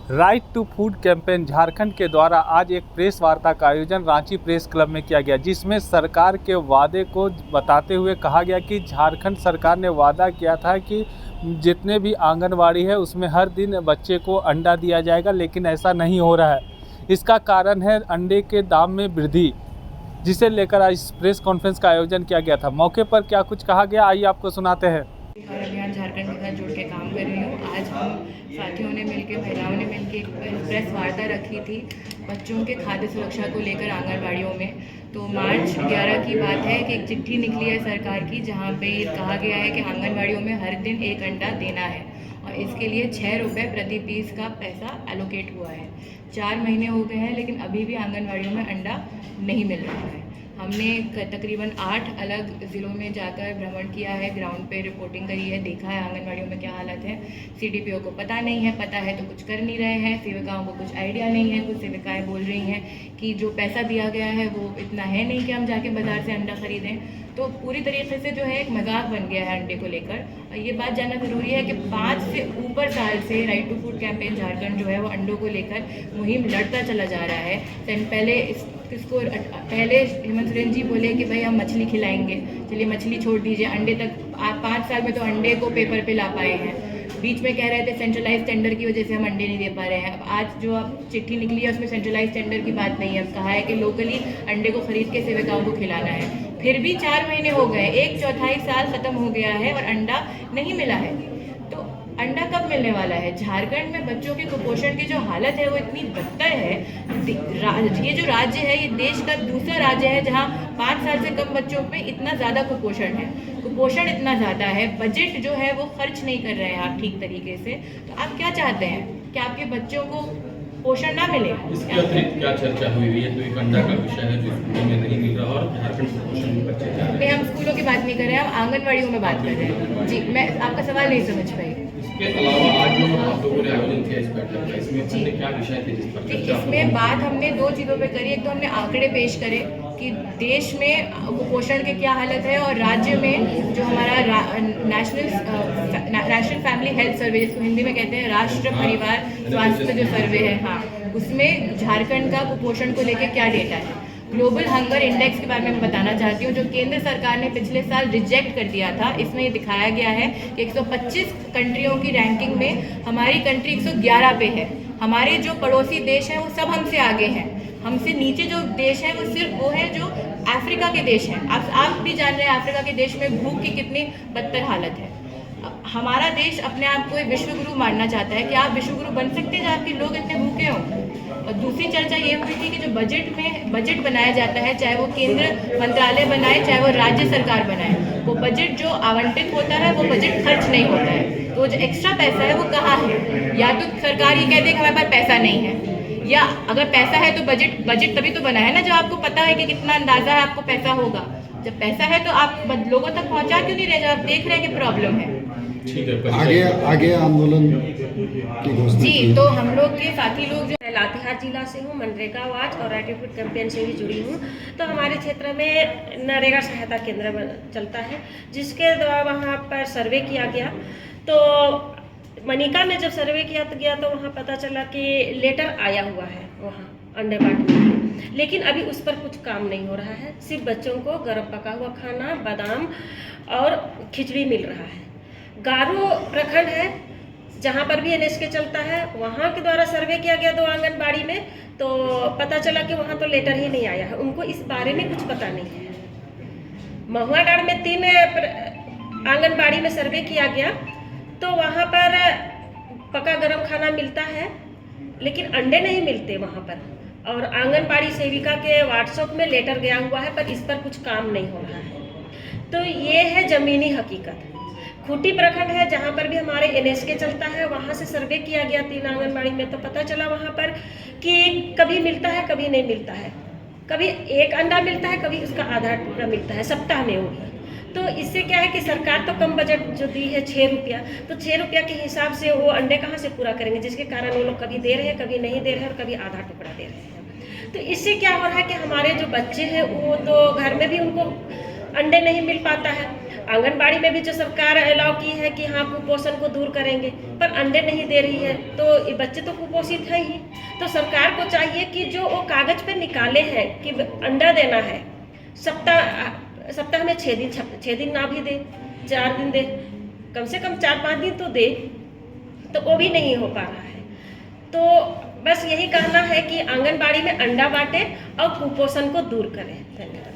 Right to food campaign Jharkhand के द्वारा आज एक प्रेस वार्ता का आयोजन रांची प्रेस क्लब में किया गया, जिसमें सरकार के वादे को बताते हुए कहा गया कि झारखंड सरकार ने वादा किया था कि जितने भी आंगनवाड़ी है उसमें हर दिन बच्चे को अंडा दिया जाएगा, लेकिन ऐसा नहीं हो रहा है। इसका कारण है अंडे के दाम में वृद्धि, जिसे लेकर आज इस प्रेस कॉन्फ्रेंस का आयोजन किया गया था। मौके पर क्या कुछ कहा गया, आइए आपको सुनाते हैं। और अभियान झारखंड के साथ जुड़ के काम कर रही हूँ। आज हम साथियों ने मिलकर, महिलाओं ने मिलकर एक प्रेस वार्ता रखी थी बच्चों के खाद्य सुरक्षा को लेकर आंगनबाड़ियों में। तो मार्च 11 की बात है कि एक चिट्ठी निकली है सरकार की, जहाँ पे ये कहा गया है कि आंगनबाड़ियों में हर दिन एक अंडा देना है और इसके लिए 6 रुपये प्रति पीस का पैसा एलोकेट हुआ है। 4 महीने हो गए हैं, लेकिन अभी भी आंगनबाड़ियों में अंडा नहीं मिल रहा है। हमने तकरीबन 8 अलग ज़िलों में जाकर भ्रमण किया है, ग्राउंड पे रिपोर्टिंग करी है, देखा है आंगनबाड़ियों में क्या हालत है। सीडीपीओ को पता नहीं है, पता है तो कुछ कर नहीं रहे हैं, सेविकाओं को कुछ आइडिया नहीं है। कुछ सेविकाएं बोल रही हैं कि जो पैसा दिया गया है वो इतना है नहीं कि हम जाके बाज़ार से अंडा खरीदें। तो पूरी तरीके से जो है एक मजाक बन गया है अंडे को लेकर। और ये बात जानना ज़रूरी है कि 5 से ऊपर साल से right to food campaign Jharkhand जो है वो अंडों को लेकर मुहिम लड़ता चला जा रहा है। पहले हेमंत सोरेन जी बोले कि भाई हम मछली खिलाएंगे, चलिए मछली छोड़ दीजिए, अंडे तक 5 साल में तो अंडे को पेपर पे ला पाए हैं। बीच में कह रहे थे सेंट्रलाइज टेंडर की वजह से हम अंडे नहीं दे पा रहे हैं। अब आज जो अब चिट्ठी निकली है उसमें सेंट्रलाइज टेंडर की बात नहीं है, कहा है कि लोकली अंडे को खरीद के सेविकाओं को खिलाना है। फिर भी 4 महीने हो गए, 1/4 साल खत्म हो गया है और अंडा नहीं मिला है। तो अंडा कब मिलने वाला है? झारखंड में बच्चों के कुपोषण की जो हालत है वो इतनी बदतर है। ये जो राज्य है ये देश का दूसरा राज्य है जहाँ 5 साल से कम बच्चों पे इतना ज़्यादा कुपोषण है। कुपोषण इतना ज़्यादा है, बजट जो है वो खर्च नहीं कर रहे हैं आप ठीक तरीके से। तो आप क्या चाहते हैं कि आपके बच्चों को पोषण ना मिले? इसके अतिरिक्त क्या चर्चा हुई है? तो एक अंडा का विषय है जो स्कूलों में नहीं मिल रहा और झारखंड कुपोषण में बच्चे जा रहे हैं। हम स्कूलों की बात नहीं कर रहे हैं, हम आंगनबाड़ियों में बात कर रहे हैं। जी, मैं आपका सवाल नहीं समझ पाई। इसके अलावा आज जो आप लोगों ने आयोजन किया इस बैठक का, इसमें हमने क्या विषय थे जिस पर चर्चा? इसमें बात हमने 2 चीज़ों पे करी। एक तो हमने आंकड़े पेश करे कि देश में कुपोषण की क्या हालत है और राज्य में जो हमारा नेशनल फैमिली हेल्थ सर्वे, जिसको हिंदी में कहते हैं राष्ट्रीय परिवार स्वास्थ्य जो सर्वे है, हाँ, उसमें झारखंड का कुपोषण को लेकर क्या डेटा है। ग्लोबल हंगर इंडेक्स के बारे में मैं बताना चाहती हूँ, जो केंद्र सरकार ने पिछले साल रिजेक्ट कर दिया था। इसमें ये दिखाया गया है कि 125 कंट्रियों की रैंकिंग में हमारी कंट्री 111 पे है। हमारे जो पड़ोसी देश हैं वो सब हमसे आगे हैं। हमसे नीचे जो देश है वो सिर्फ वो है जो अफ्रीका के देश हैं। आप भी जान रहे हैं अफ्रीका के देश में भूख की कितनी बदतर हालत है। हमारा देश अपने आप को एक विश्वगुरु मानना चाहता है कि आप विश्वगुरु बन सकते हैं जब आपके लोग इतने भूखे हों। और दूसरी चर्चा ये हुई थी कि जो बजट बनाया जाता है, चाहे वो केंद्र मंत्रालय बनाए चाहे वो राज्य सरकार बनाए, वो बजट जो आवंटित होता है वो बजट खर्च नहीं होता है। तो जो एक्स्ट्रा पैसा है वो कहाँ है? या तो सरकार ये कहती है कि हमारे पास पैसा नहीं है, या अगर पैसा है तो बजट तभी तो बना है ना जब आपको पता है कि कितना अंदाजा है आपको पैसा होगा। जब पैसा है तो आप लोगों तक पहुंचा क्यों नहीं रहे जब आप देख रहे हैं कि प्रॉब्लम है? ठीक है, आगे आंदोलन की घोषणा जी, तो हम लोग के साथी लोग जो लातेहार जिला से हूँ, मनरेगा वाच और राइट टू फूड कैंपेन से भी जुड़ी हूँ। तो हमारे क्षेत्र में नरेगा सहायता केंद्र चलता है, जिसके द्वारा वहाँ पर सर्वे किया गया। तो मनिका में जब सर्वे किया गया तो वहाँ पता चला कि लेटर आया हुआ है वहाँ अंडे बांटने के लिए, लेकिन अभी उस पर कुछ काम नहीं हो रहा है। सिर्फ बच्चों को गर्म पका हुआ खाना, बादाम और खिचड़ी मिल रहा है। गारो प्रखंड है जहाँ पर भी NSK चलता है, वहाँ के द्वारा सर्वे किया गया 2 आंगनबाड़ी में, तो पता चला कि वहाँ तो लेटर ही नहीं आया है। उनको इस बारे में कुछ पता नहीं है। महुआडांड में 3 आंगनबाड़ी में सर्वे किया गया तो वहाँ पर पका गरम खाना मिलता है, लेकिन अंडे नहीं मिलते वहाँ पर। और आंगनबाड़ी सेविका के व्हाट्सएप में लेटर गया हुआ है, पर इस पर कुछ काम नहीं हो रहा है। तो ये है ज़मीनी हकीकत। खूंटी प्रखंड है जहाँ पर भी हमारे NSK चलता है, वहाँ से सर्वे किया गया 3 आंगनबाड़ी में, तो पता चला वहाँ पर कि कभी मिलता है कभी नहीं मिलता है। कभी 1 अंडा मिलता है, कभी उसका आधा टुकड़ा मिलता है, सप्ताह में होगी। तो इससे क्या है कि सरकार तो कम बजट जो दी है 6 रुपया, तो 6 रुपया के हिसाब से वो अंडे कहाँ से पूरा करेंगे, जिसके कारण वो लोग कभी दे रहे हैं कभी नहीं दे रहे हैं और कभी आधा टुकड़ा दे रहे हैं। तो इससे क्या हो रहा है कि हमारे जो बच्चे हैं वो तो घर में भी उनको अंडे नहीं मिल पाता है। आंगनबाड़ी में भी जो सरकार अलाउ की है कि हाँ कुपोषण को दूर करेंगे, पर अंडे नहीं दे रही है, तो ये बच्चे तो कुपोषित हैं ही। तो सरकार को चाहिए कि जो वो कागज़ पे निकाले हैं कि अंडा देना है, सप्ताह में 6 दिन ना भी दे, 4 दिन दे, कम से कम 4-5 दिन तो दे, तो वो भी नहीं हो पा रहा है। तो बस यही कहना है कि आंगनबाड़ी में अंडा बांटे और कुपोषण को दूर करें। धन्यवाद।